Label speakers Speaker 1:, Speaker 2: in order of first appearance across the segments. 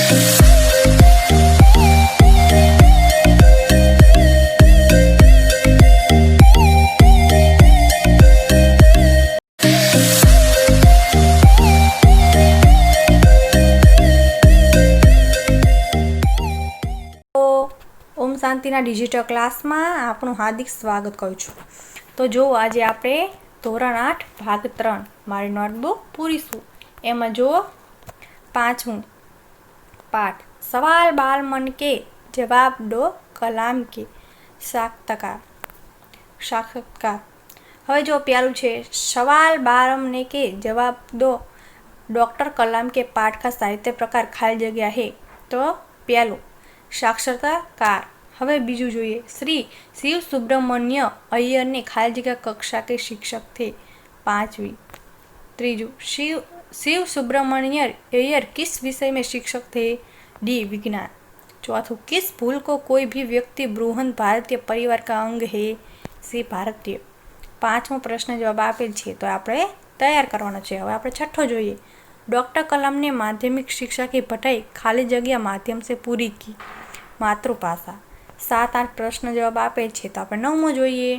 Speaker 1: ઓમ શાંતિના digital ક્લાસમાં આપણું હાર્દિક સ્વાગત કરું છું. તો જો આજે આપણે ધોરણ 8 ભાગ 3 મારી નોટબુક પૂરીશું. એમાં જો 5મું પાઠ સવાલ બાલ મન કે જવાબ દો કલામ કે સાક્ષાત્કાર. હવે જો પહેલું છે સવાલ બાલ મને કે જવાબ દો ડૉક્ટર કલામ के पाठ का साहित्य प्रकार खाली जगह है. तो પહેલું साक्षात्कार. હવે બીજું જોઈએ श्री शिव सुब्रमण्य अय्यर ने खाली जगह कक्षा के शिक्षक थे. 5वीं. तीजू शिव सुब्रमण्य अय्यर किस विषय में शिक्षक थे. डी विज्ञान. चौथुं किस फूल को कोई भी व्यक्ति बृहन भारतीय परिवार का अंग है. सी भारतीय. 5मो प्रश्न जवाब આપેલ છે તો આપણે તૈયાર કરવાનો છે. હવે આપણે છઠ્ઠો જોઈએ डॉक्टर कलाम ने माध्यमिक शिक्षा की पढ़ाई खाली जगह माध्यम से पूरी की. मातृभाषा. 7-8 प्रश्न जवाब આપેલ છે તો આપણે 9મો જોઈએ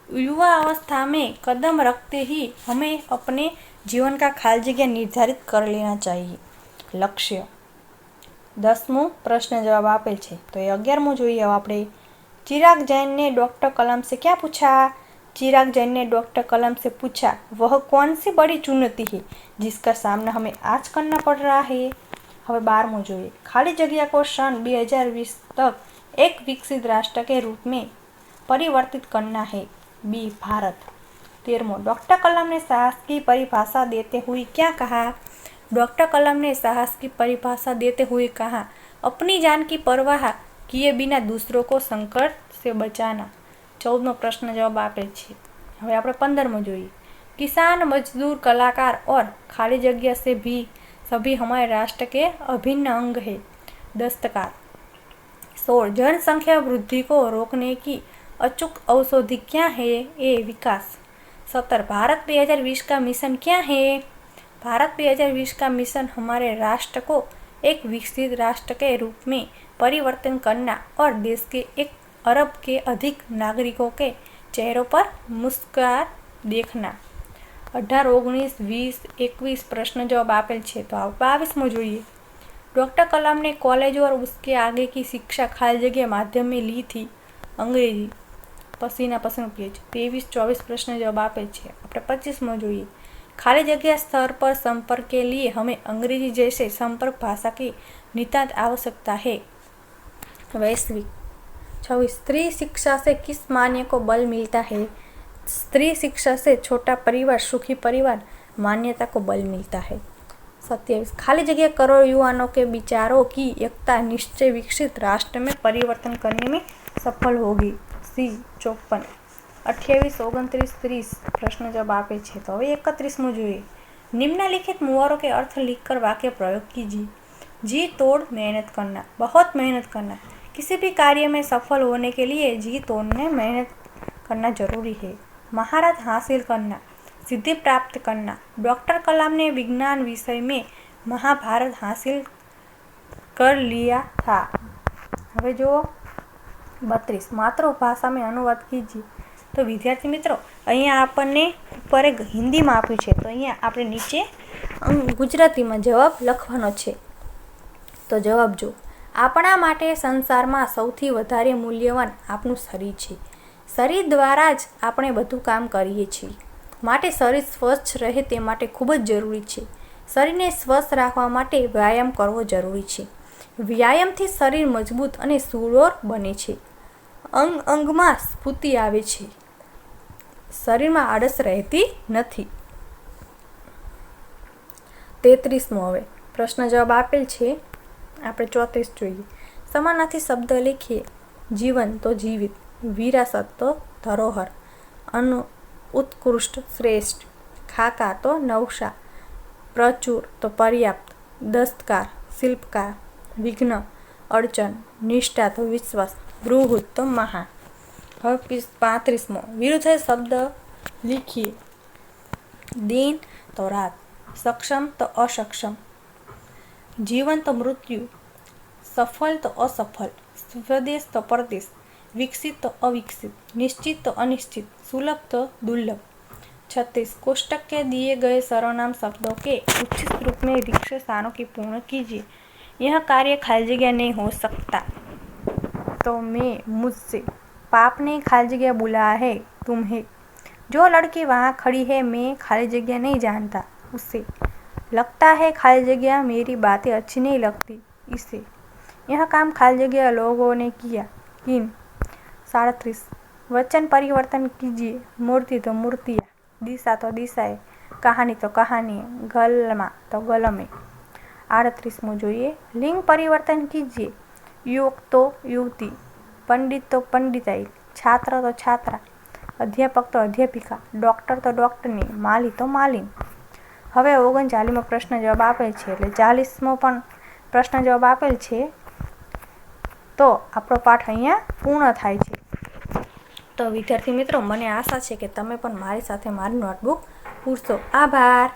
Speaker 1: युवा अवस्था में कदम रखते ही हमें अपने जीवन का खाली जगह निर्धारित कर लेना चाहिए. लक्ष्य. 10मो प्रश्न जवाब આપેલ છે તો એ 11મો જોઈએ. હવે આપણે चिराग जैन ने डॉक्टर कलाम से क्या पूछा. चिराग जैन ने डॉक्टर कलाम से पूछा वह कौन सी बड़ी चुनौती है जिसका सामना हमें आज करना पड़ रहा है. હવે 12મો જોઈએ खाली जगह को सन 2020 तक एक विकसित राष्ट्र के रूप में परिवर्तित करना है. बी भारत. 13मो डॉक्टर कलाम ने साहस की परिभाषा देते हुए क्या कहा. डॉक्टर कलाम ने साहस की परिभाषा देते हुए कहा अपनी जान की परवाह किए बिना दूसरों को संकट से बचाना. 14मो प्रश्न जवाब આપેલ છે. હવે આપણે 15મો જોઈએ किसान मजदूर कलाकार और खाली जगह से भी सभी हमारे राष्ट्र के अभिन्न अंग है. दस्तकार. 16 जनसंख्या वृद्धि को रोकने की अचूक औषधि क्या है. ए विकास. 17 भारत 2020 का मिशन क्या है. भारत 2020 का मिशन हमारे राष्ट्र को एक विकसित राष्ट्र के रूप में परिवर्तन करना और देश के 1 अरब के अधिक नागरिकों के चेहरों पर मुस्कुराहट देखना. 18, 19, 20, 21 प्रश्न जवाब આપેલ છે તો 22મો જોઈએ डॉक्टर कलाम ने कॉलेज और उसके आगे की शिक्षा खाली जगह माध्यम में ली थी. अंग्रेजी. पसीना पसंद पेज 23-24 प्रश्न जवाब આપેલ છે. આપણે 25મો જોઈએ खाली जगह स्तर पर संपर्क के लिए हमें अंग्रेजी जैसे संपर्क भाषा की नितांत आवश्यकता है. वैश्विक. 26 स्त्री शिक्षा से किस मान्य को बल मिलता है. स्त्री शिक्षा से छोटा परिवार सुखी परिवार मान्यता को बल मिलता है. 27 खाली जगह करोड़ युवाओं के विचारों की एकता निश्चय विकसित राष्ट्र में परिवर्तन करने में सफल होगी. सी 54. 28, 29, 30 प्रश्न जवाब આપે છે તો હવે 31મો જોઈએ निम्नलिखित मुहावरों के अर्थ लिखकर वाक्य प्रयोग कीजिए. जी तोड़ मेहनत करना. बहुत मेहनत करना. किसी भी कार्य में सफल होने के लिए जी तोड़ने मेहनत करना जरूरी है. महारत हासिल करना. सिद्धि प्राप्त करना. डॉक्टर कलाम ने विज्ञान विषय में महाभारत हासिल कर लिया था. હવે જો 32 માતૃભાષા में अनुवाद कीजिए. તો વિદ્યાર્થી મિત્રો અહીંયા આપણને ઉપર એક હિન્દીમાં આપ્યું છે તો અહીંયા આપણે નીચે ગુજરાતીમાં જવાબ લખવાનો છે. તો જવાબ જો આપણા માટે સંસારમાં સૌથી વધારે મૂલ્યવાન આપણું શરીર છે. શરીર દ્વારા જ આપણે બધું કામ કરીએ છીએ. માટે શરીર સ્વચ્છ રહે તે માટે ખૂબ જ જરૂરી છે. શરીરને સ્વસ્થ રાખવા માટે વ્યાયામ કરવો જરૂરી છે. વ્યાયામથી શરીર મજબૂત અને સુડોળ બને છે. અંગ અંગમાં સ્ફૂર્તિ આવે છે. શરીરમાં આળસ રહેતી નથી. 33મો હવે પ્રશ્ન જવાબ આપેલ છે. આપણે 34 જોઈએ સમાનાર્થી શબ્દ લખીએ. જીવન તો જીવિત. વિરાસત તો ધરોહર. उत्कृष्ट श्रेष्ठ. खाका तो नवशा. प्रचुर तो पर्याप्त. दस्तकार शिल्पकार. विघ्न अड़चन. निष्ठा तो विश्वास. बृहद तो महान. હવે 35મો વિરુદ્ધ શબ્દ લીખીએ. दिन तो रात. सक्षम तो असक्षम. જીવન તો મૃત્યુ, સફળ તો અસફળ, સ્વદેશ તો પરદેશ, વિકસિત તો અવિકસિत, निश्चित तो अनिश्चित, सुलभ तो दुर्लभ। 36 कोष्टक के दिए गए सर्वनाम शब्दों के उचित रूप में रिक्त स्थानों की पूर्ण कीजिए। यह कार्य खाली जगह नहीं हो सकता। तो मैं मुझसे, पाप ने खाली जगह बुलाया है तुम्हें। जो लड़की वहाँ खड़ी है मैं खाली जगह नहीं जानता उसे। लगता है खाली जगह मेरी बातें अच्छी नहीं लगती इसे। यह काम खाली जगह लोगों ने किया। किन? 37 वचन परिवर्तन कीजिए। मूर्ति तो मूर्तियाँ, दिशा तो दिशाएं, कहानी तो कहानी, गलमा तो गलमे। 38 જોઈએ લિંગ પરિવર્તન कीजिए। युवक तो युवती, पंडित तो पंडिताई, छात्र तो छात्रा, अध्यापक तो अध्यापिका, डॉक्टर तो डॉक्टरनी, माली तो मालिन। હવે 39મો પ્રશ્ન જવાબ આપેલ છે એટલે 40મો પણ પ્રશ્ન જવાબ આપેલ છે તો આપણો પાઠ અહીંયા પૂર્ણ થાય છે। તો વિદ્યાર્થી મિત્રો, મને આશા છે કે તમે પણ મારી સાથે મારી નોટબુક પૂરશો। આભાર।